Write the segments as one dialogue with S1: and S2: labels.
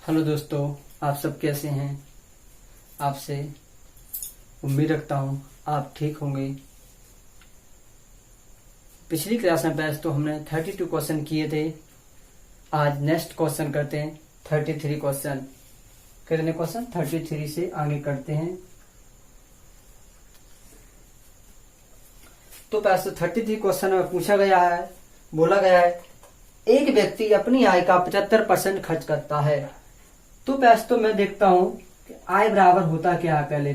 S1: Hello दोस्तों, आप सब कैसे हैं। आपसे उम्मीद रखता हूँ आप ठीक होंगे। पिछली क्लास में बैच तो हमने 32 क्वेश्चन किए थे। आज नेक्स्ट क्वेश्चन करते हैं 33 क्वेश्चन। कितने क्वेश्चन 33 से आगे करते हैं। तो बैच तो 33 क्वेश्चन में पूछा गया है, बोला गया है एक व्यक्ति अपनी आय का 75% खर्च करता है। तो पैस तो मैं देखता हूं कि आय बराबर होता क्या है। पहले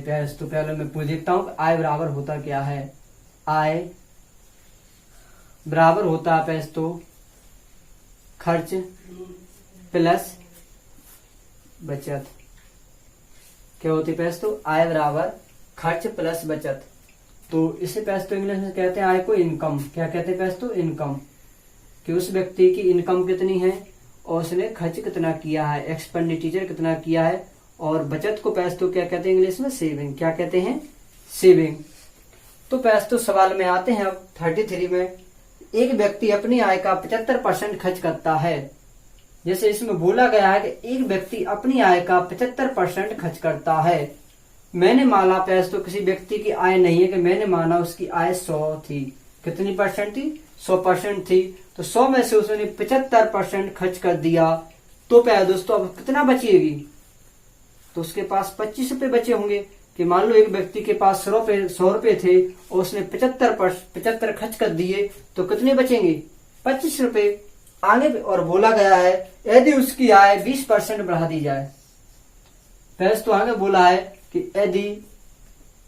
S1: मैं पूछ देखता हूं कि आय बराबर होता क्या है। आय बराबर होता है पैस तो खर्च प्लस बचत। क्या होती है पैस तो आय बराबर खर्च प्लस बचत। तो इसे पैस तो इंग्लिश में कहते हैं आय को इनकम। क्या कहते हैं पैस तो इनकम, कि उस व्यक्ति की इनकम कितनी है और उसने खर्च कितना किया है, एक्सपेंडिचर कितना किया है। और बचत को पैस तो क्या कहते हैं इंग्लिश में सेविंग। क्या कहते हैं सेविंग। तो पैस तो सवाल में आते हैं अब 33 में। एक व्यक्ति अपनी आय का 75% खर्च करता है। जैसे इसमें बोला गया है कि एक व्यक्ति अपनी आय का 75% खर्च करता है। मैंने माना पैस तो किसी व्यक्ति की आय नहीं है कि मैंने माना उसकी आय 100 थी। कितनी परसेंट थी 100% थी। तो 100 में से उसने 75% खर्च कर दिया। तो प्यारे दोस्तों अब कितना बचेगी, तो उसके पास 25 रुपए बचे होंगे। कि मान लो एक व्यक्ति के पास 100 रुपए थे और उसने 75 खर्च कर दिए, तो कितने बचेंगे 25 रुपए। आगे और बोला गया है यदि उसकी आय 20% बढ़ा दी जाए। पहले तो आगे बोला है कि यदि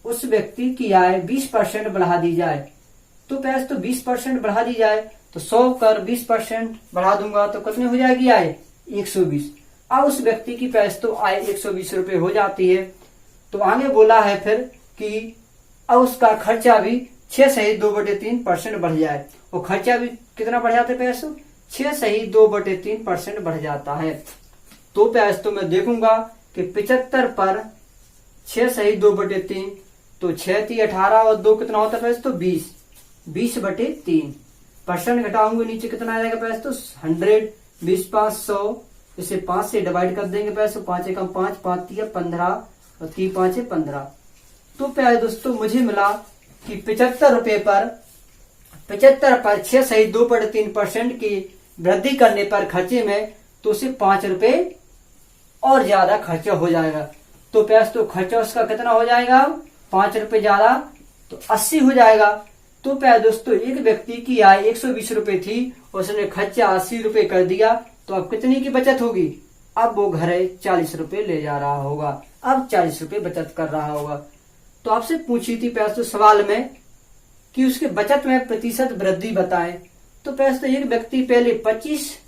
S1: उस व्यक्ति की आय 20% बढ़ा दी जाए। तो पैस तो 20% बढ़ा दी जाए तो 100 कर 20% बढ़ा दूंगा तो कितने हो जाएगी आय 120। अब उस व्यक्ति की पैस तो आय 120 रुपए हो जाती है। तो आगे बोला है फिर कि अब उसका खर्चा भी 6 सहित 2/3% बढ़ जाए। और खर्चा भी कितना बढ़ जाता है पैस 6 सहित 2/3% बढ़ जाता है। तो पैस तो मैं देखूंगा कि 75 पर 6 सहित 2/3, तो 6 × 18 और 2 कितना होता है पैस तो 20/3 परसेंट घटाऊंगे नीचे कितना आ जाएगा पैस तो 100। 20 5 100, इसे 5 से डिवाइड कर देंगे पैस। 5 एकम 5, 5 3 15 और 3 5 15। तो प्यारे दोस्तों मुझे मिला कि 75 रुपए पर 6 सहित 2/3% की वृद्धि करने पर खर्चे में तो उसे 5 रुपए और ज्यादा खर्चा हो जाएगा। तो पैस तो खर्चा उसका कितना हो जाएगा 5 रुपए ज्यादा, तो 80 हो जाएगा। तो प्यारे दोस्तों एक व्यक्ति की आय 120 रुपए थी, उसने खर्चा 80 रुपए कर दिया। तो अब कितनी की बचत होगी, अब वो घरे 40 रुपए ले जा रहा होगा। अब 40 रुपए बचत कर रहा होगा। तो आपसे पूछी थी पैस तो सवाल में कि उसके बचत में प्रतिशत वृद्धि बताएं। तो पैस तो एक व्यक्ति पहले 25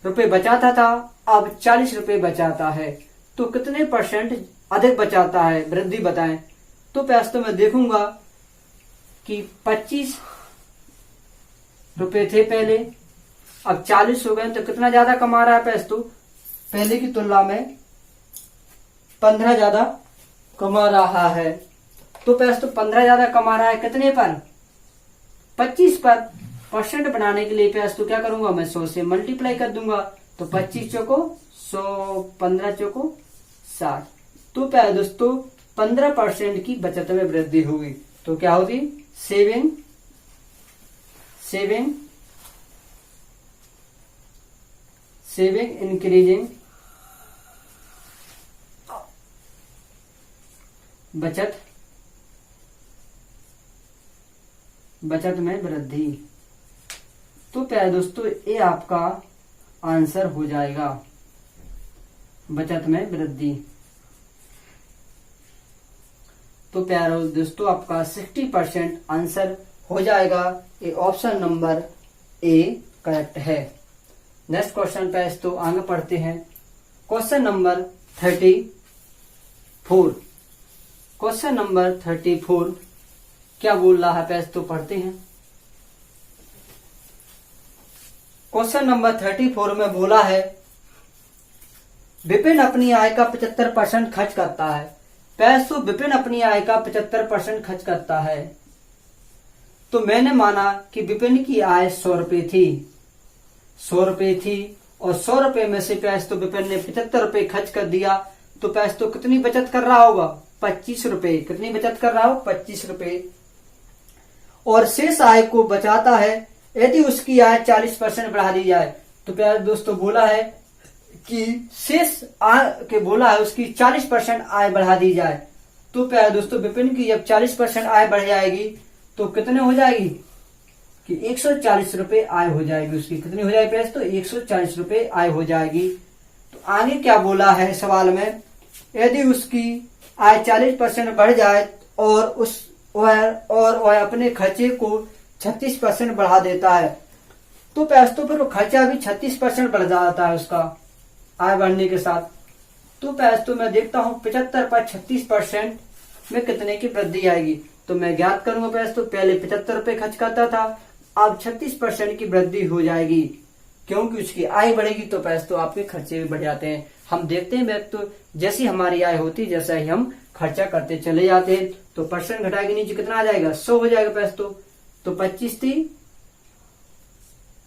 S1: रुपए बचाता था, अब 40 रुपए बचाता है। तो कितने परसेंट अधिक बचाता है, वृद्धि बताएं। तो पैस तो मैं देखूंगा कि 25 रुपए थे पहले, अब 40 हो गए। तो कितना ज्यादा कमा रहा है पैस तो पहले की तुलना में 15 ज्यादा कमा रहा है। तो पैस तो 15 ज्यादा कमा रहा है कितने पर 25 पर। परसेंट बनाने के लिए पैस तो क्या करूंगा मैं 100 से मल्टीप्लाई कर दूंगा। तो 25 चौको 100, 15 चौको 60। तो प्यारे दोस्तों 15% की बचत में वृद्धि होगी। तो क्या होगी सेविंग इंक्रीजिंग, बचत में वृद्धि। तो प्यारे दोस्तों ये आपका आंसर हो जाएगा बचत में वृद्धि। तो प्यारे दोस्तों आपका 60% आंसर हो जाएगा। ये ऑप्शन नंबर ए करेक्ट है। नेक्स्ट क्वेश्चन पे तो आगे पढ़ते हैं। Question number 34। क्वेश्चन नंबर 34 क्या बोल रहा है पैस तो पढ़ते हैं। क्वेश्चन नंबर 34 में बोला है विपिन अपनी आय का 75% खर्च करता है। पैसों विपिन अपनी आय का 75% खर्च करता है। तो मैंने माना कि विपिन की आय 100 रुपए थी और 100 रुपए में से पैस तो विपिन ने 75 रुपए खर्च कर दिया, तो पैस तो कितनी बचत कर रहा होगा? 25 रुपए। कितनी बचत कर रहा हो? 25 रुपए। और शेष आय को बचाता है यदि उसकी आय 40% बढ़ा दी जाए। तो प्यारे दोस्तों बोला है कि शेष आय के बोला है उसकी 40% आय बढ़ा दी जाए। तो प्यारे दोस्तों विपिन की जब 40% आय बढ़ जाएगी तो कितने हो जाएगी कि 140 रुपए आय हो जाएगी उसकी। कितनी हो जाएगी प्यारे? तो 140 रुपए आय हो जाएगी। तो आगे क्या बोला है सवाल में, यदि उसकी आय 40% बढ़ जाए और वह अपने खर्चे को 36% बढ़ा देता है, तो पैसे तो फिर वो खर्चा भी 36% बढ़ जाता है उसका आय बढ़ने के साथ। तो पैसे तो मैं देखता हूं 75 पर 36% में कितने की वृद्धि आएगी। तो मैं ज्ञात करूंगा पैसे तो पहले 75 रुपए खर्च करता था, अब 36% की वृद्धि हो जाएगी क्योंकि उसकी आय बढ़ेगी। तो पैसे तो आपके खर्चे भी बढ़ जाते हैं। हम देखते हैं तो जैसी हमारी आय होती जैसा ही हम खर्चा करते चले जाते हैं। तो परसेंट घटा के नीचे कितना आ जाएगा? 100 हो जाएगा पैसे तो 25 थी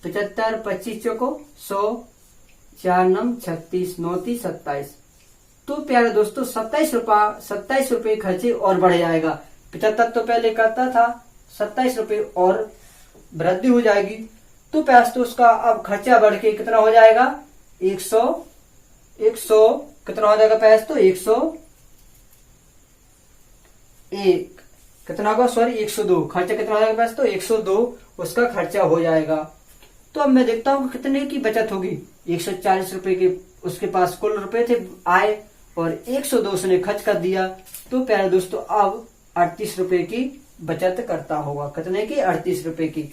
S1: 75, 25 चौको 100, 4 नम 36, 9 थी 27। तो प्यारे दोस्तों 27 रुपए खर्चे और बढ़ जाएगा। 75 तो पहले करता था, 27 रुपए और वृद्धि हो जाएगी। तो पैसे तो उसका अब खर्चा बढ़ के कितना हो जाएगा? 100 कितना हो जाएगा पैसे तो 101 कितना होगा? सॉरी 102। खर्चा कितना हो जाएगा पैसे तो 102 उसका खर्चा हो जाएगा। तो अब मैं देखता हूँ कितने की बचत होगी। 140 रुपए के उसके पास कुल रुपए थे आए और 102 उसने खर्च कर दिया। तो प्यारे दोस्तों अब 38 रुपए की बचत करता होगा। कितने की? 38 रुपए की।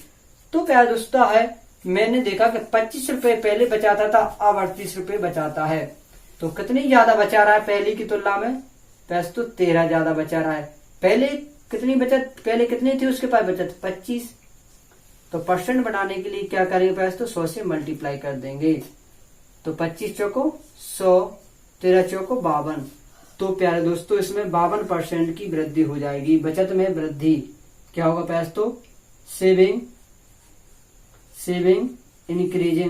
S1: तो प्यारे दोस्तों है मैंने देखा कि 25 रुपए पहले बचाता था, अब 38 रुपए बचाता है। तो कितनी ज्यादा बचा रहा है पहले की तुलना में? पैसे तो 13 ज्यादा बचा रहा है। पहले कितनी बचत? पहले कितनी थी उसके पास बचत? 25। तो परसेंट बनाने के लिए क्या करेंगे पैसे तो 100 से मल्टीप्लाई कर देंगे। तो 25 चौको 100, 13 चौको 52। तो प्यारे दोस्तों इसमें 52% की वृद्धि हो जाएगी। बचत में वृद्धि क्या होगा पैसे तो सेविंग इंक्रीज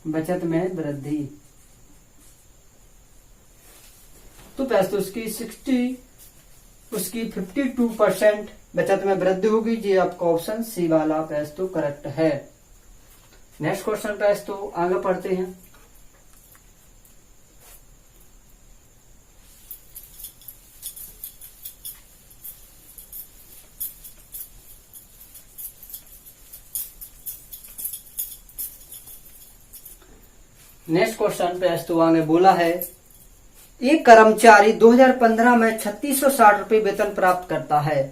S1: बचत में वृद्धि। तो पैसे तो उसकी 52% बचत में वृद्धि होगी। जी आपका ऑप्शन सी वाला पैसे तो करेक्ट है। नेक्स्ट क्वेश्चन पैसे तो आगे पढ़ते हैं। नेक्स्ट क्वेश्चन पे तो आगे बोला है एक कर्मचारी 2015 में 3660 रुपए वेतन प्राप्त करता है।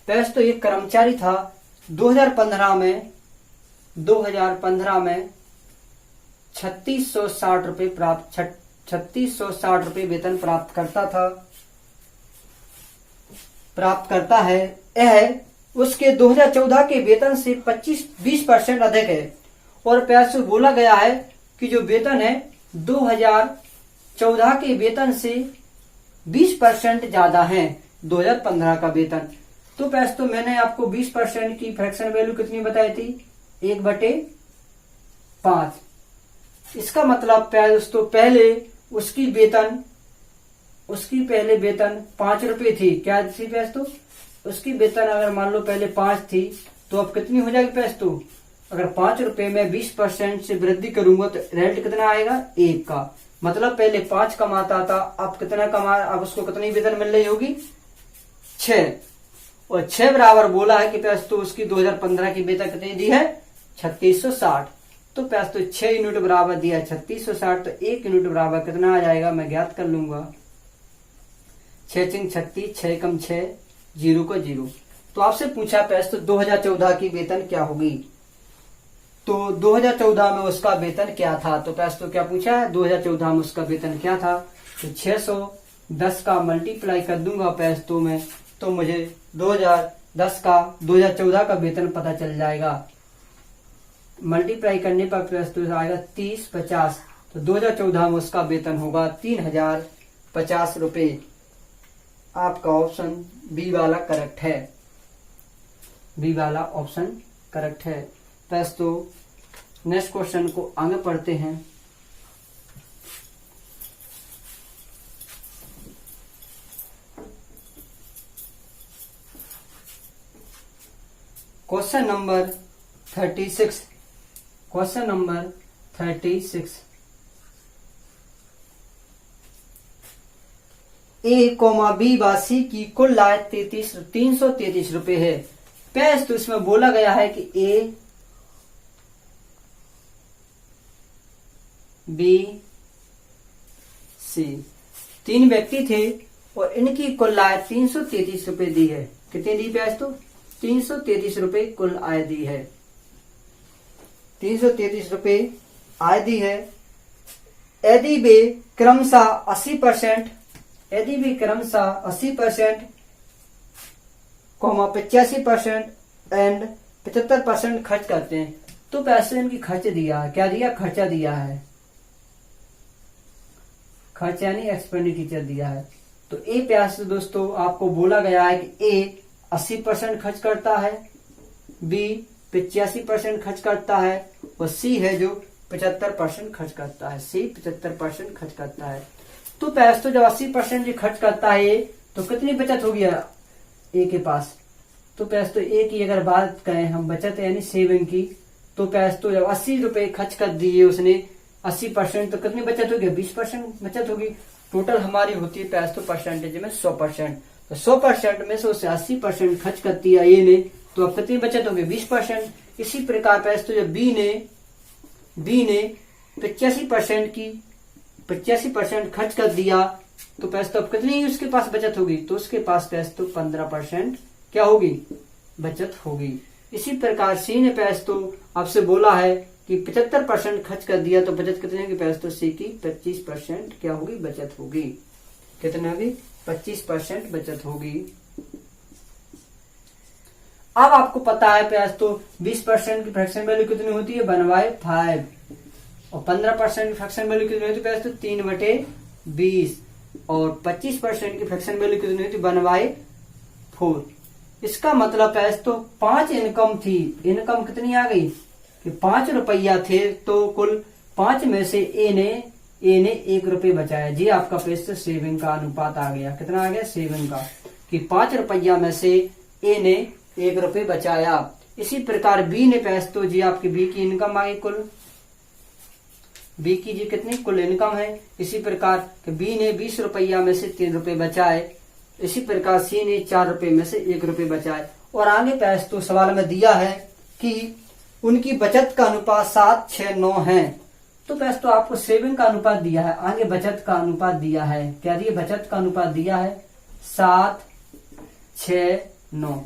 S1: पैस तो एक कर्मचारी था 2015 में 3660 रुपए वेतन प्राप्त करता है। यह उसके 2014 के वेतन से 20% अधिक है। और पैस बोला गया है कि जो वेतन है 2014 के वेतन से 20% ज्यादा है 2015 का वेतन। तो पैसे तो मैंने आपको 20% की फ्रैक्शन वैल्यू कितनी बताई थी? 1/5। इसका मतलब दोस्तों पहले उसकी पहले वेतन 5 रुपए थी। क्या थी पैसे तो? उसकी वेतन अगर मान लो पहले 5 थी तो अब कितनी हो जाएगी पैसे तो? अगर 5 रुपए में 20% से वृद्धि करूंगा तो रेंट कितना आएगा? 1 का। मतलब पहले 5 कमाता था, अब कितना अब उसको कितनी वेतन मिल रही होगी? 6। और 6 बराबर बोला है कि पैसे तो उसकी 2015 की वेतन कितनी दी है? 3660। तो पैसे तो 6 यूनिट बराबर दिया 3660। तो 1 यूनिट बराबर कितना आ जाएगा? मैं ज्ञात कर लूंगा। 6 चिंग 36, 6 कम 6, 0 को 0। तो आपसे पूछा पैसे तो 2014 की वेतन क्या होगी? तो 2014 में उसका वेतन क्या था? तो पैसे तो क्या पूछा है? 2014 में उसका वेतन क्या था? तो 610 का मल्टीप्लाई कर दूंगा पैसे तो में, तो मुझे 2014 का वेतन पता चल जाएगा। मल्टीप्लाई करने पर पैसे तो आएगा 3050। तो 2014 में उसका वेतन होगा 3050 रुपए। आपका ऑप्शन बी वाला करेक्ट है। बी वाला ऑप्शन करेक्ट है। तो नेक्स्ट क्वेश्चन को आगे पढ़ते हैं। Question number 36। Question number 36। ए कोमा बी व सी की कुल लागत 333 रुपए है। तो इसमें बोला गया है कि ए बी सी तीन व्यक्ति थे और इनकी कुल आय 333 रुपए दी है। कितनी दी तो 333 रुपए कुल आय दी है। 333 रुपए आय दी है। यदि वे क्रमशः 80% 80% 85% एंड 75% खर्च करते हैं तो पैसे इनकी खर्च दिया है। क्या दिया? खर्चा दिया है। खर्च यानी एक्सपेंडिचर दिया है। तो ए प्यास दोस्तों आपको बोला गया है कि ए 80% खर्च करता है, बी 85% खर्च करता है और सी है जो 75% खर्च करता है। सी 75% खर्च करता है। तो पैसे जब 80% खर्च करता है तो कितनी बचत होगी ए के पास? तो पैसे तो ए की अगर बात करें हम बचत यानी सेविंग की, तो पैसे तो जब 80 रुपए खर्च कर दिए उसने 80%, तो कितनी बचत होगी? 20% बचत होगी। टोटल हमारी होती है पैसे तो परसेंटेज में 100%। तो 100% में से उसे 80% खर्च करती है ए ने, तो अब कितनी बचत होगी? 20%। इसी प्रकार पैसे तो जब बी ने 85% खर्च कर दिया तो पैसे तो अब कितनी उसके पास बचत होगी? तो उसके पास पैसे तो 15% क्या होगी? बचत होगी। इसी प्रकार सी ने पैसे तो आपसे बोला है कि 75% खर्च कर दिया तो बचत कितनी होगी? पैसे तो सी की 25% क्या होगी? बचत होगी। कितनी होगी? 25% बचत होगी। अब आपको पता है पैसे तो 20% की फ्रैक्शन वैल्यू कितनी होती है? 1/5 और 15% की फ्रैक्शन वैल्यू कितनी होती है? पैसे तो 3/20 और 25% की फ्रैक्शन वैल्यू कितनी होती है? 1/4। इसका मतलब पैसे तो 5 इनकम थी। इनकम कितनी आ गई कि 5 रुपया थे, तो कुल 5 में से ए ने 1 रुपये बचाया। जी आपका पैसे सेविंग का अनुपात आ गया। कितना आ गया? सेविंग का, कि 5 रुपया में से ए ने 1 रुपये बचाया। इसी प्रकार बी ने पैसे तो जी आपकी बी की इनकम आ गई। कुल बी की जी कितनी कुल इनकम है। इसी प्रकार बी ने 20 रुपया में से 3 रुपये बचाए। इसी प्रकार सी ने 4 रुपये में से 1 रुपये बचाए। और आगे पैसे तो सवाल में दिया है कि उनकी बचत का अनुपात 7:6:9 है। तो पैसे तो आपको सेविंग का अनुपात दिया है, आगे बचत का अनुपात दिया है। क्या दिया? बचत का अनुपात दिया है 7:6:9।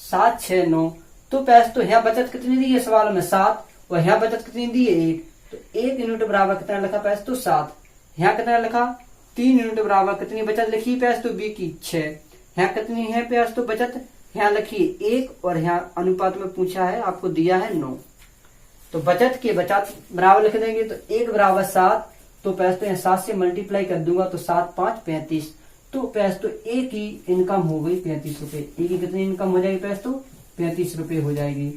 S1: 7:6:9। तो पैसे तो यहाँ बचत कितनी दी है सवाल में? 7 और यहाँ बचत कितनी दी है? 1। तो 1 यूनिट बराबर कितना लिखा? पैसे तो 7। यहाँ कितना लिखा? 3 यूनिट बराबर कितनी बचत लिखी? पैसे तो बी की 6। यहाँ कितनी है पैसे तो बचत? यहाँ लिखिए 1 और यहाँ अनुपात में पूछा है, आपको दिया है 9। तो बचत के बचत बराबर लिख देंगे तो 1 बराबर 7। तो पैसे तो यहाँ 7 से मल्टीप्लाई कर दूंगा तो 7 5 35। तो पैसे तो ए की इनकम हो गई 35 रुपए। ए की कितनी इनकम हो जाएगी? पैसे तो 35 रुपए हो जाएगी।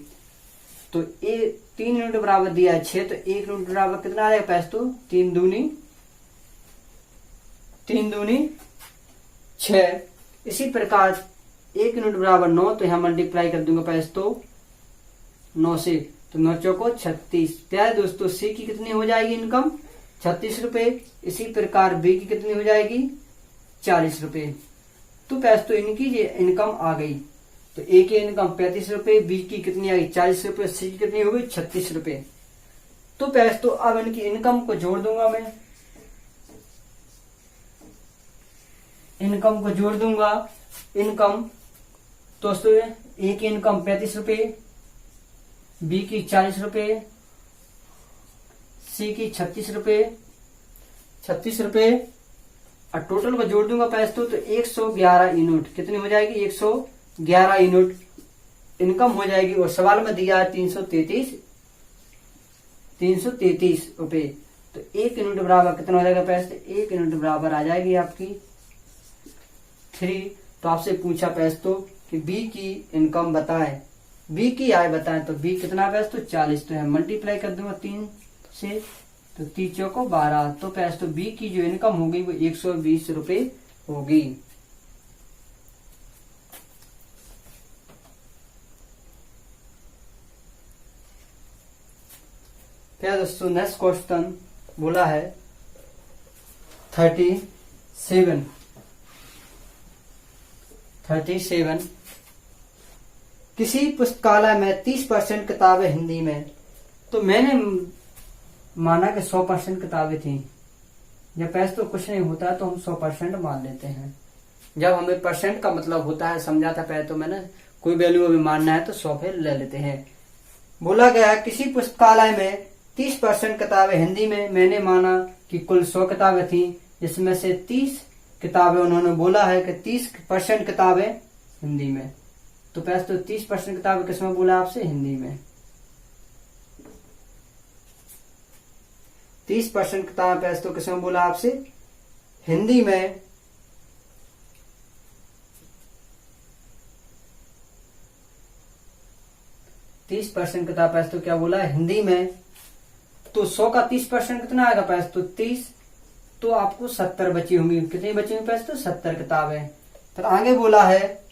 S1: तो ए 3 यूनिट बराबर दिया है 6, तो 1 यूनिट बराबर कितना आ जाएगा? पैसे तो 3 दूनी 6। इसी प्रकार 1 यूनिट बराबर 9, तो यहाँ मल्टीप्लाई कर दूंगा पैसे तो 9 से, तो 9 चौको 36। प्यारे दोस्तों सी की कितनी हो जाएगी इनकम? 36 रुपए। इसी प्रकार बी की कितनी हो जाएगी? 40 रुपए। तो पैसे तो इनकी ये इनकम आ गई। तो ए की इनकम 35 रुपए, बी की कितनी आ गई? 40 रुपए, सी की कितनी हो गई? 36 रुपए। तो पैसे तो अब इनकी इनकम को जोड़ दूंगा मैं। इनकम को जोड़ दूंगा। इनकम दोस्तों ए की इनकम 35 रुपए, बी की 40 रुपए, सी की 36 रुपए और टोटल को जोड़ दूंगा पैसे तो 111 यूनिट। कितनी हो जाएगी? 111 यूनिट इनकम हो जाएगी। और सवाल में दिया है 333 रुपए। तो 1 यूनिट बराबर कितना हो जाएगा पैसे? 1 यूनिट बराबर आ जाएगी आपकी 3। तो आपसे पूछा पैसे तो कि बी की इनकम बताएं, बी की आय बताएं, तो बी कितना पैस तो 40, तो है मल्टीप्लाई कर दूंगा 3 से, तो 3 चौको 12, तो पैस तो बी की जो इनकम होगी वो 120 रुपए होगी। क्या दोस्तों नेक्स्ट क्वेश्चन बोला है 37 किसी पुस्तकालय में 30% किताबें हिंदी में, तो मैंने माना कि 100% किताबें थी। जब पैसे तो कुछ नहीं होता है तो हम 100% मान लेते हैं। जब हमें परसेंट का मतलब होता है समझा था पहले, तो मैंने कोई वैल्यू अभी मानना है तो 100 पे ले लेते हैं। बोला गया किसी पुस्तकालय में 30% किताबें हिंदी में, मैंने माना कि कुल 100 किताबें थी, जिसमें से 30 किताबें उन्होंने बोला है कि 30% किताबें हिंदी में, तो पैसे तो 30% किताबें किसमें बोला आपसे हिंदी में। 30% किताबें पैसे तो किसमें बोला आपसे हिंदी में। तीस % किताब पैसे तो क्या बोला है हिंदी में, तो 100 का 30% कितना आएगा पैसे तो 30, तो आपको 70 बची होंगी। कितनी बची होंगी पैसे तो 70 किताबें। फिर आगे बोला है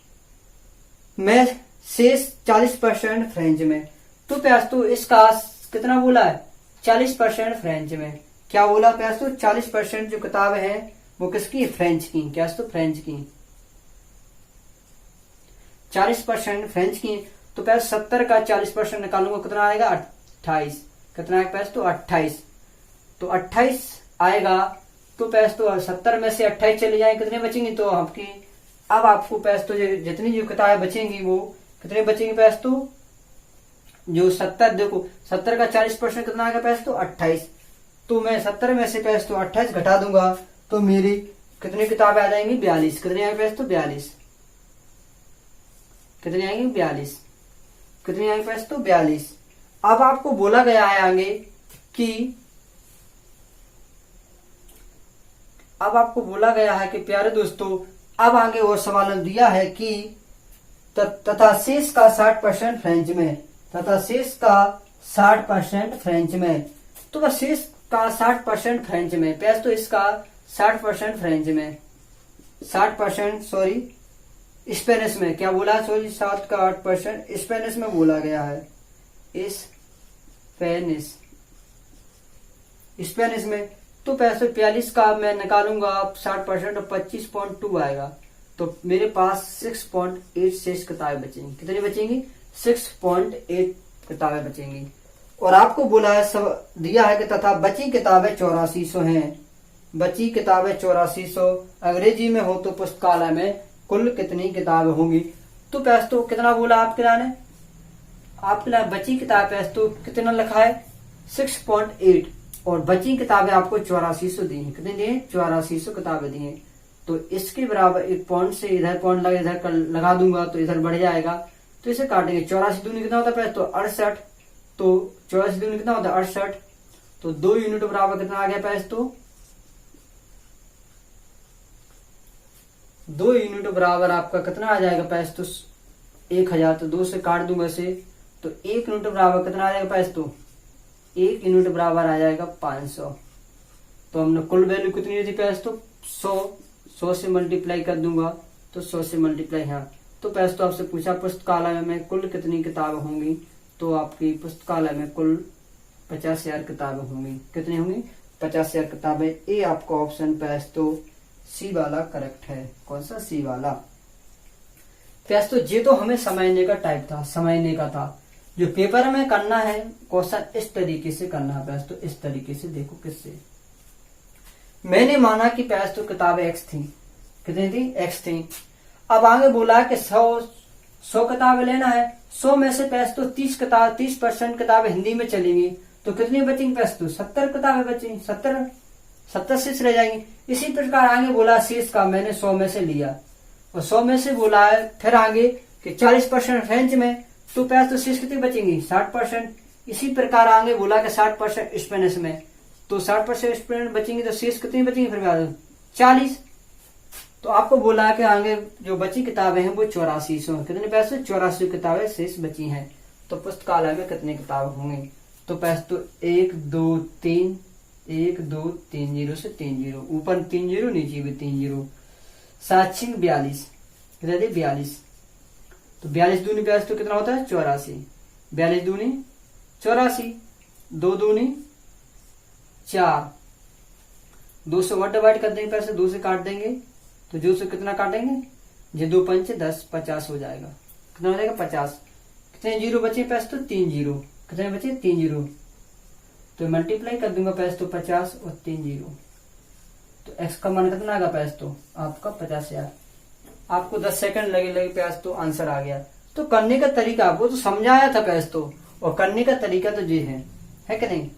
S1: मैं शेष 40% फ्रेंच में, तो पैसे तो इसका कितना बोला है 40% फ्रेंच में। क्या बोला पैसे तो 40% जो किताबें हैं वो किसकी फ्रेंच की, क्या तो फ्रेंच की 40% फ्रेंच की, तो पैसे 70 का 40% निकालूंगा कितना आएगा 28, कितना आएगा पैसे तो 28, तो 28 आएगा, तो पैसे तो 70 में से 28 चले जाए कितने बचेंगे, तो आपकी अब आपको पैसे तो जितनी जो किताबें बचेंगी वो कितने बचेंगे पैसे तो जो 70, देखो 70 का 40% कितना आएगा पैसे तो 28, तो मैं 70 में से पैसे तो 28 घटा दूंगा, तो मेरी कितनी किताबें आ जाएंगी 42, कितने आएंगे पैसे तो 42, कितने आएंगे 42, कितने आएंगे पैसे तो 42। अब आपको बोला गया है आगे कि अब आपको बोला गया है कि प्यारे दोस्तों अब आगे और सवाल दिया है कि तथा शेष का 60% फ्रेंच में, तथा शेष का 60% फ्रेंच में, तो बस शेष का 60% फ्रेंच में, पैसे तो इसका 60% फ्रेंच में, 60% सॉरी स्पेनिश में, क्या बोला सॉरी 7 का 8% स्पेनिश में बोला गया है, स्पेनिश में, तो पैसे 42 का मैं निकालूंगा 60% और 25.2 आएगा, तो मेरे पास 6.8 शेष किताबें बचेंगी। कितनी बचेंगी 6.8 किताबें बचेंगी। और आपको बोला है सब दिया है कि तथा बची किताबें 8400 हैं, बची किताबें 8400, अंग्रेजी में हो तो पुस्तकालय में कुल कितनी किताबें होंगी, तो पैसे तो कितना बोला आपके लाने, आपके लाने बची किताब पैसे तो कितना लिखा है 6.8, और बची किताबें आपको 8400 दी है, कितनी दी है 8400 किताबें दी हैं, तो इसके बराबर एक पॉइंट से इधर पॉइंट लगा इधर लगा दूंगा तो इधर बढ़ जाएगा, तो इसे काटेंगे 84 दूनी कितना होता है पैसे तो 68, तो 84 दूनी कितना होता है 68, तो 2 यूनिट बराबर कितना आ गया पैसे तो 2 यूनिट बराबर आपका कितना आ जाएगा पैसे तो 1000, तो 2 से काट दूंगा इसे, तो 1 यूनिट बराबर कितना आ जाएगा पैसे तो 1 यूनिट बराबर आ जाएगा 500, तो हमने कुल वैल्यू कितनी थी पैसे तो 100 से मल्टीप्लाई कर दूंगा, तो 100 से मल्टीप्लाई हाँ, तो पैसे तो आपसे पूछा पुस्तकालय में कुल कितनी किताबें होंगी, तो आपकी पुस्तकालय में कुल 50,000 किताबें होंगी, कितनी होंगी 50,000 किताबें। ये आपका ऑप्शन पैसे तो सी वाला करेक्ट है, कौन सा सी वाला। पैसे तो ये तो हमें समझने का टाइप था, समझने का था, जो पेपर में करना है क्वेश्चन इस तरीके से करना है पैसे तो इस तरीके से, देखो किससे मैंने माना कि पैसे तो किताबें एक्स थी, कितनी थी एक्स थी। अब आगे बोला कि 100 किताबें लेना है, 100 में से पैसे तो 30% किताबें हिंदी में चलेंगी, तो कितनी बचेंगी पैसे तो 70 किताबें बचेंगी, 70 शेष रह जाएंगी। इसी प्रकार आगे बोला शेष का मैंने 100 में से लिया, और 100 में से बोला है फिर आगे कि 40% फ्रेंच में, तो पैसे तो शेष कितनी बचेंगी 60%। इसी प्रकार आगे बोला कि 60% स्पेनिश में, तो 60% स्पेनिश बचेंगी, तो शेष कितनी बचेंगी फिर 40, तो आपको बोला है कि आगे जो बची किताबें हैं वो 8400। कितने पैसे? 84 किताबें शेष बची हैं। तो पुस्तकालय में कितनी किताब होंगी? तो पैसे तो 1 2 3 1 2 3 0 से 3 0, ऊपर 3 0 नीचे भी 3 0। 7 6 42, कितने थे? 42। तो 42 दूनी 42 तो कितना होता है? 84। 42 दूनी 84, 2 दूनी 4, 2 से 1 डिवाइड कर देंगे, पैसे 2 से काट देंगे, तो 2 से कितना काटेंगे? ये 2 पंच 10, 50 हो जाएगा। कितना हो जाएगा? 50। कितने जीरो बचे पैसे? तो 3 0। कितने बचे? 3 0। तो मल्टीप्लाई कर दूंगा पैसे तो 50 और 3 0। तो x का मान कितना आएगा पैसे? तो आपका 50,000। आपको 10 सेकंड लगे पैसे तो आंसर आ गया। तो करने का तरीका आपको तो समझाया था पैसे तो, और करने का तरीका तो ये है कि नहीं?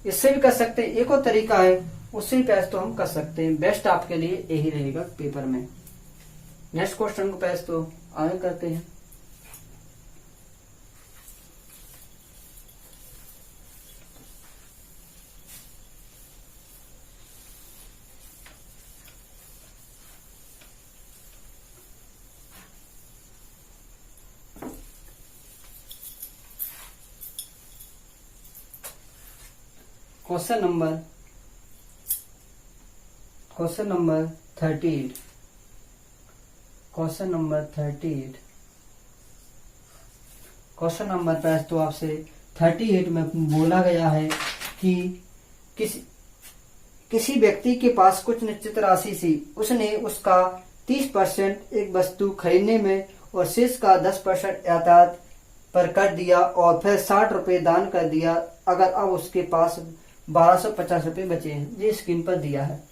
S1: इससे भी कर सकते हैं, एक और तरीका है, उससे ही पैसे तो हम कर सकते हैं। बेस्ट आपके लिए यही रहेगा पेपर में। नेक्स्ट क्वेश्चन को पैसे तो आगे करते हैं। Question number 38। Question number 38। Question number पैसे तो आपसे 38 में बोला गया है कि किसी व्यक्ति के पास कुछ निश्चित राशि थी, उसने उसका 30% एक वस्तु खरीदने में और शेष का 10% यातायात पर कर दिया और फिर 60 रुपए दान कर दिया। अगर अब उसके पास 1250 रुपए बचे हैं। ये स्क्रीन पर दिया है।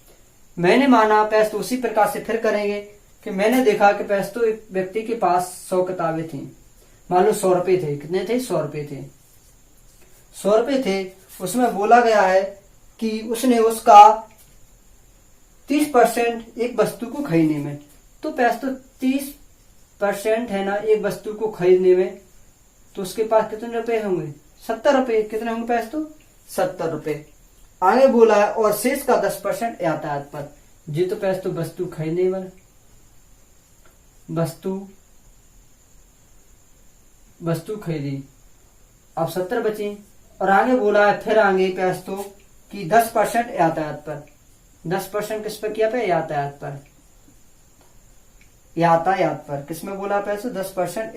S1: मैंने माना पैसे तो उसी प्रकार से फिर करेंगे कि मैंने देखा कि पैसे तो एक व्यक्ति के पास 100 किताबें थी। मान लो 100 रुपए थे। कितने थे? 100 रुपए थे। 100 रुपए थे। उसमें बोला गया है कि उसने उसका 30% एक वस्तु को खरीदने में, तो पैसे तो 30% है ना एक वस्तु को खरीदने में, तो उसके पास कितने रुपए होंगे? 70 रुपए। कितने होंगे पैसे? तो 70 रुपए। आगे बोला है और शेष का 10% यातायात पर। जी तो पैसे तो वस्तु खरीदने पर, वस्तु खरीदी, अब 70 बची। और आगे बोला है फिर आगे पैसे तो कि 10% यातायात पर। 10% किस पर किया? पे यातायात पर। यातायात पर किसमें बोला पैसे? 10%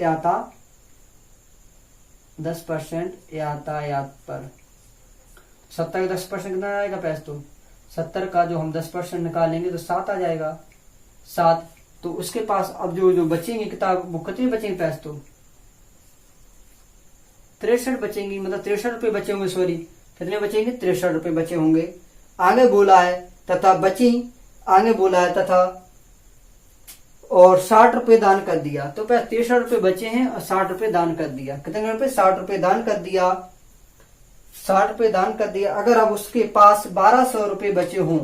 S1: 10% यातायात पर। 70 का 10% कितना आएगा पैसे? तो 70 का जो हम 10% निकालेंगे तो 7 आ जाएगा। 7। तो उसके पास अब जो बचेंगे किताब, वो कितनी बचेंगे पैसे? तो 63 बचेंगी, मतलब 63 रुपए बचे होंगे। सॉरी, कितने बचेंगे? 63 रुपए बचे होंगे। आगे बोला है तथा बची, आगे बोला है तथा और 60 रुपए दान कर दिया। तो पैसे 63 रुपए बचे हैं और 60 रुपए दान कर दिया। कितने रुपए? 60 रुपए दान कर दिया। 60 रुपए दान कर दिया। अगर अब उसके पास 1200 रुपए बचे हों,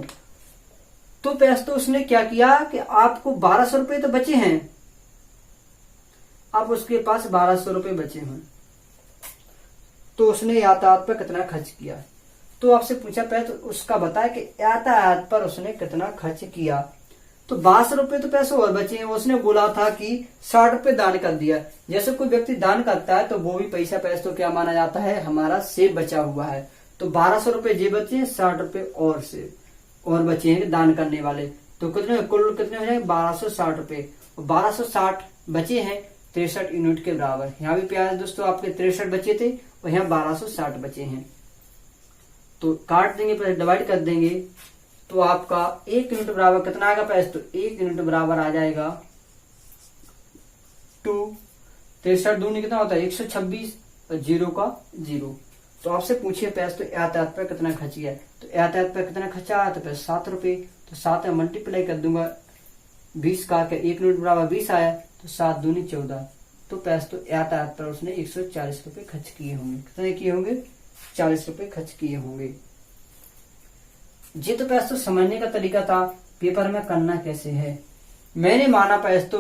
S1: तो पैसे तो उसने क्या किया कि आपको 1200 रुपए तो बचे हैं, अब उसके पास 1200 रुपए बचे हैं, तो उसने यातायात पर कितना खर्च किया? तो आपसे पूछा पैसे तो उसका बताया कि यातायात पर उसने कितना खर्च किया। तो 1200 रुपए तो पैसे और बचे हैं। उसने बोला था कि 60 रुपए दान कर दिया। जैसे कोई व्यक्ति दान करता है तो वो भी पैसे तो क्या माना जाता है? हमारा सेब बचा हुआ है। तो 1200 रुपए जे बचे हैं, 60 रुपए और से और बचे हैं दान करने वाले। तो कितने कुल कितने हो जाएंगे? 1260 रुपए। और 1260 बचे हैं 63 यूनिट के बराबर। यहाँ भी प्यारे दोस्तों आपके 63 बचे थे और यहाँ 1260 बचे हैं। तो काट देंगे, डिवाइड कर देंगे, तो आपका 1 यूनिट बराबर कितना आएगा पैसे? तो 1 यूनिट बराबर आ जाएगा 2। 63 दूनी कितना होता है? 126 और 0 का 0। तो आपसे पूछिए पैसे तो यातायात पर कितना खर्च किया? तो यातायात पर कितना खर्चा आया? तो पैसे 7 रुपए। तो 7 में मल्टीप्लाई कर दूंगा 20 का, 1 यूनिट बराबर 20 आया, तो 7 दूनी 14। तो पैसे तो यातायात पर उसने 140 रुपए खर्च किए होंगे। कितने किए होंगे? 40 रुपए खर्च किए होंगे। ये तो पैसे तो समझने का तरीका था, पेपर में करना कैसे है। मैंने माना पैसे तो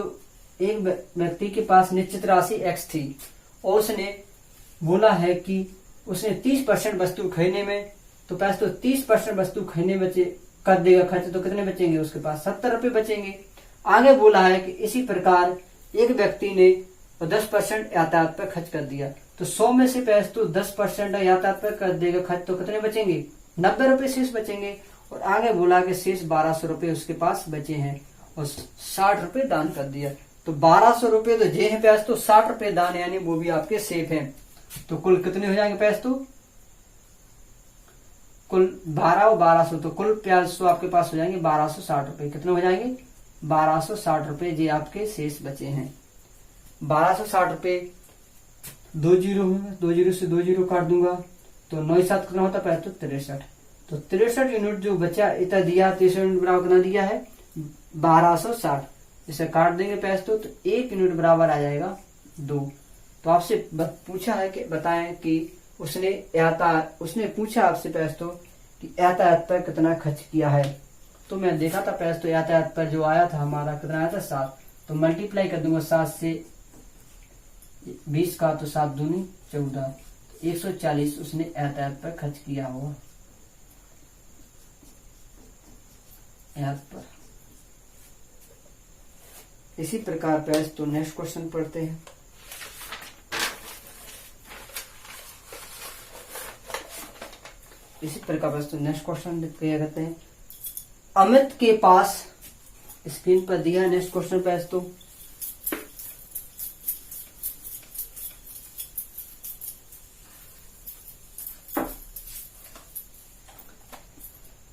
S1: एक व्यक्ति के पास निश्चित राशि x थी और उसने बोला है कि उसने 30% वस्तु खरीदने में, तो पैसे तो 30% वस्तु खरीदने बचे कर देगा खर्च तो कितने बचेंगे उसके पास 70 रुपए बचेंगे। आगे बोला है कि इसी प्रकार एक व्यक्ति ने 10% यातायात पर खर्च कर दिया, तो 100 में से पैसे तो 10% यातायात पर कर देगा खर्च, तो कितने बचेंगे 90 रुपए शेष बचेंगे। और आगे बोला कि शेष 1200 रुपए उसके पास बचे हैं और 60 रुपए दान कर दिया, तो 1200 रुपए तो जे है पैसे, तो 60 रुपए दान यानी वो भी आपके सेफ हैं। तो कुल कितने हो जाएंगे पैसे, तो कुल 12 और 1200, तो कुल पैसे आपके पास हो जाएंगे 1260 रुपए। कितने हो जाएंगे 1260 रुपए जी आपके शेष बचे हैं। 1260 रुपए 2 जीरो में, 2 जीरो से 2 जीरो काट दूंगा तो 9 7 कितना होता है तो 63। तो 63 यूनिट जो बचा इतना दिया, 63 यूनिट बराबर कितना दिया है 1260। इसे काट देंगे पैसे तो 1 यूनिट बराबर आ जाएगा 2। तो आपसे पूछा है कि बताएं कि उसने पूछा आपसे पैसे तो कि यातायात पर कितना खर्च किया है। तो मैं देखा था पैसे तो यातायात पर जो आया था हमारा कितना आया था 7, तो मल्टीप्लाई कर दूंगा 7 से 20 का, तो 7 दूनी 14, 140 उसने यातायात पर खर्च किया होगा यातायात पर। इसी प्रकार पैसे तो नेक्स्ट क्वेश्चन पढ़ते हैं। इसी प्रकार पैसे तो नेक्स्ट क्वेश्चन क्या कहते हैं, अमित के पास स्क्रीन पर दिया है नेक्स्ट क्वेश्चन पैसे तो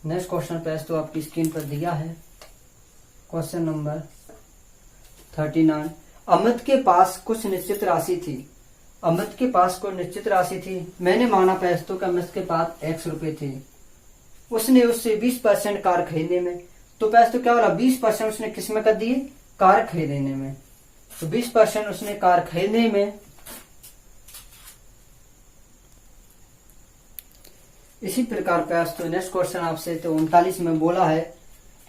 S1: नेक्स्ट क्वेश्चन पैसे तो आपकी स्क्रीन पर दिया है क्वेश्चन नंबर 39। अमित के पास कुछ निश्चित राशि थी। अमित के पास कोई निश्चित राशि थी, मैंने माना पैसे तो कि अमित के पास x रुपए थे। उसने उससे 20% कार खरीदने में, तो पैसे तो क्या बोला 20% उसने किस में कर दिए कार खरीदने में, तो 20% उसने कार खरीदने में। इसी प्रकार पैसे तो नेक्स्ट क्वेश्चन आपसे तो 39 में बोला है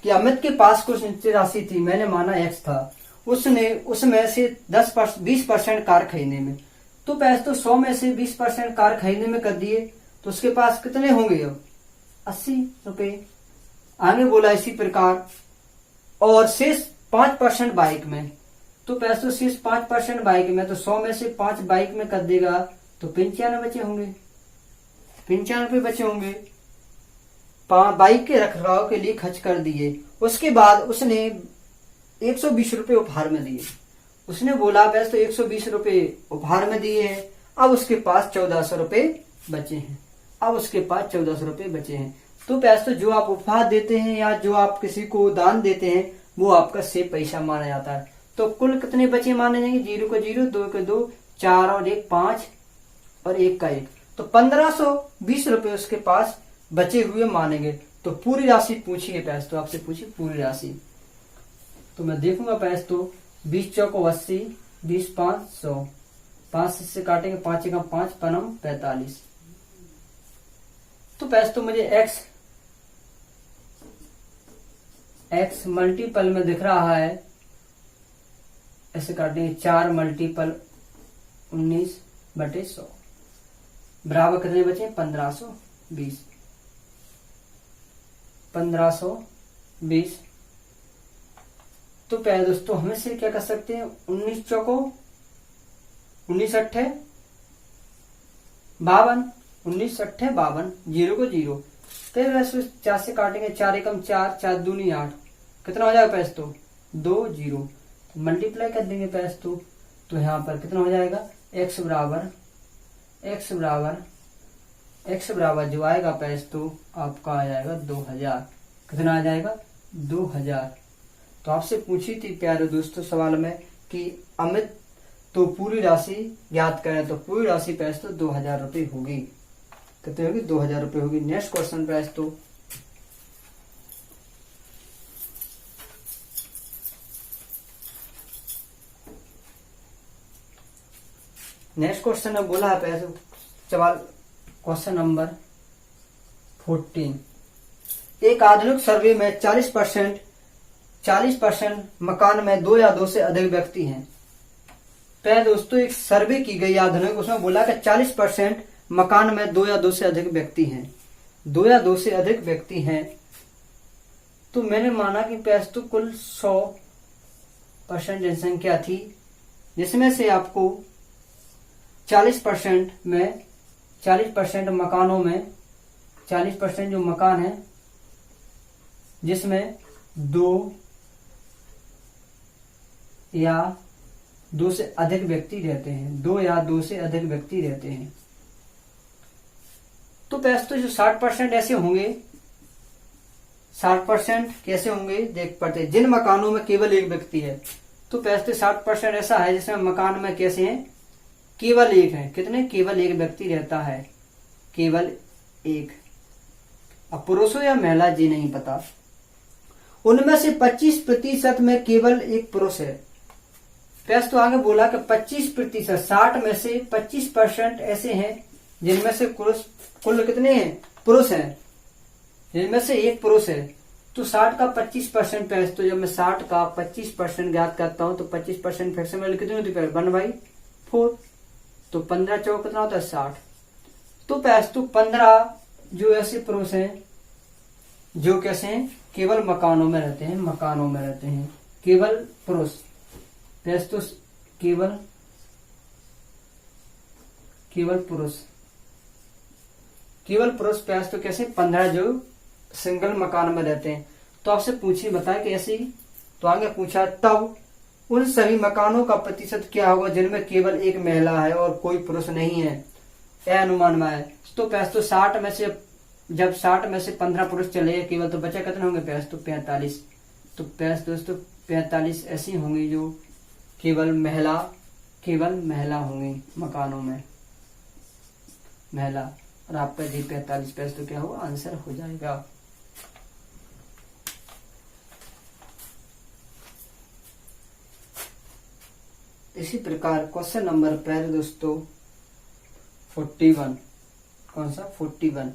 S1: कि अमित के पास कुछ निश्चित राशि थी, मैंने माना x था, उसने उसमें से 20% कार खरीदने में, तो पैसे तो 100 में से 20% कार खरीदने में कर दिए, तो उसके पास कितने होंगे अब 80 रुपए। आगे बोला इसी प्रकार और शेष 5% बाइक में, तो पैसे तो शेष 5% बाइक में, तो 100 में से 5 बाइक में कर देगा तो 95 बचे होंगे, 95 रुपए बचे होंगे। बाइक के रखरखाव के लिए खर्च कर दिए। उसके बाद उसने 120 रुपए उपहार में दिए। उसने बोला वैसे तो 120 रुपए उपहार में दिए हैं, अब उसके पास 1400 रुपए बचे हैं। अब उसके पास 1400 रुपए बचे हैं, तो पैसे तो जो आप उपहार देते हैं या जो आप किसी को दान देते हैं वो आपका सेव पैसा माना जाता है। तो कुल कितने बचे माने जाएंगे, 0 का 0, 2 का 2, 4 और 1 5 और 1 का 1, तो 1520 रुपए उसके पास बचे हुए मानेंगे। तो पूरी राशि पूछिए पैसे तो आपसे पूछिए पूरी राशि, तो मैं देखूंगा पैसे तो 20 चौको 80, 20 5 100, 5 से काटेंगे 5 का 5 पनम 45, तो पैसे तो मुझे x मल्टीपल में दिख रहा है, ऐसे काटेंगे 4 मल्टीपल 19/100 बराबर कितने बचे 1520, 1520। तो प्यारे दोस्तों हमें से क्या कर सकते हैं, 19 चौको 19 अट्ठे 52, 19 अट्ठे 52, 0 को 0, फिर वैसे 4 से काटेंगे 4 एकम 4, 4 दूनी 8, कितना हो जाएगा पैसे तो 2 0, मल्टीप्लाई कर देंगे पैसे तो यहाँ पर कितना हो जाएगा x बराबर जो आएगा पैसे तो आपका आ जाएगा 2000, कितना आ जाएगा 2000। तो आपसे पूछी थी प्यारे दोस्तों सवाल में कि अमित तो पूरी राशि याद करें, तो पूरी राशि पैसे तो 2000 रुपये होगी, कितनी होगी 2000 रुपये होगी। नेक्स्ट क्वेश्चन पैसे तो नेक्स्ट क्वेश्चन में बोला है पैसे सवाल क्वेश्चन नंबर 14। एक आधुनिक सर्वे में 40% मकान में 2 या 2 से अधिक व्यक्ति हैं। पहले दोस्तों एक सर्वे की गई आधुनिक, उसमें बोला कि 40% मकान में 2 या 2 से अधिक व्यक्ति हैं, 2 या 2 से अधिक व्यक्ति हैं। तो मैंने माना कि तो कुल 100% जनसंख्या थी, जिसमें से आपको 40% में 40% मकानों में 40% जो मकान है जिसमें दो से अधिक व्यक्ति रहते हैं, 2 या 2 से अधिक व्यक्ति रहते हैं। तो तो जो 60% ऐसे होंगे, 60% कैसे होंगे देख पड़ते, जिन मकानों में केवल एक व्यक्ति है। तो 60% ऐसा है जिसमें मकान में कैसे हैं, केवल एक है। कितने, केवल एक व्यक्ति रहता है, केवल एक। अब पुरुष हो या महिला जी नहीं पता। उनमें से 25% में केवल एक पुरुष है। तो आगे बोला कि 25%, 60 में से 25% ऐसे हैं जिनमें से कुल कितने हैं, पुरुष हैं, जिनमें से एक पुरुष है। तो 60 का 25% तो जब मैं 60 का 25% ज्ञात करता हूं तो 25% फ्रैक्शन वैल्यू कितनी होती है, 1/4। तो 15 चौक कितना होता है, 60। तो 15 जो ऐसे पुरुष हैं जो कैसे हैं, केवल मकानों में रहते हैं, मकानों में रहते हैं, केवल पुरुष। तो केवल पुरुष तो कैसे 15 जो सिंगल मकान में रहते हैं। तो आपसे पूछिए, बताए कि ऐसे ही। तो आगे पूछा, तब उन सभी मकानों का प्रतिशत क्या होगा जिनमें केवल एक महिला है और कोई पुरुष नहीं है, यह अनुमान में है। तो 60 में से, जब 60 में से 15 पुरुष चले केवल, तो बचा कितने होंगे, 45। तो दोस्तों 45 ऐसी होंगी जो केवल महिला होंगी मकानों में, महिला। और आपका जी 45 तो क्या होगा, आंसर हो जाएगा। इसी प्रकार क्वेश्चन नंबर पहले दोस्तों 41, कौन सा 41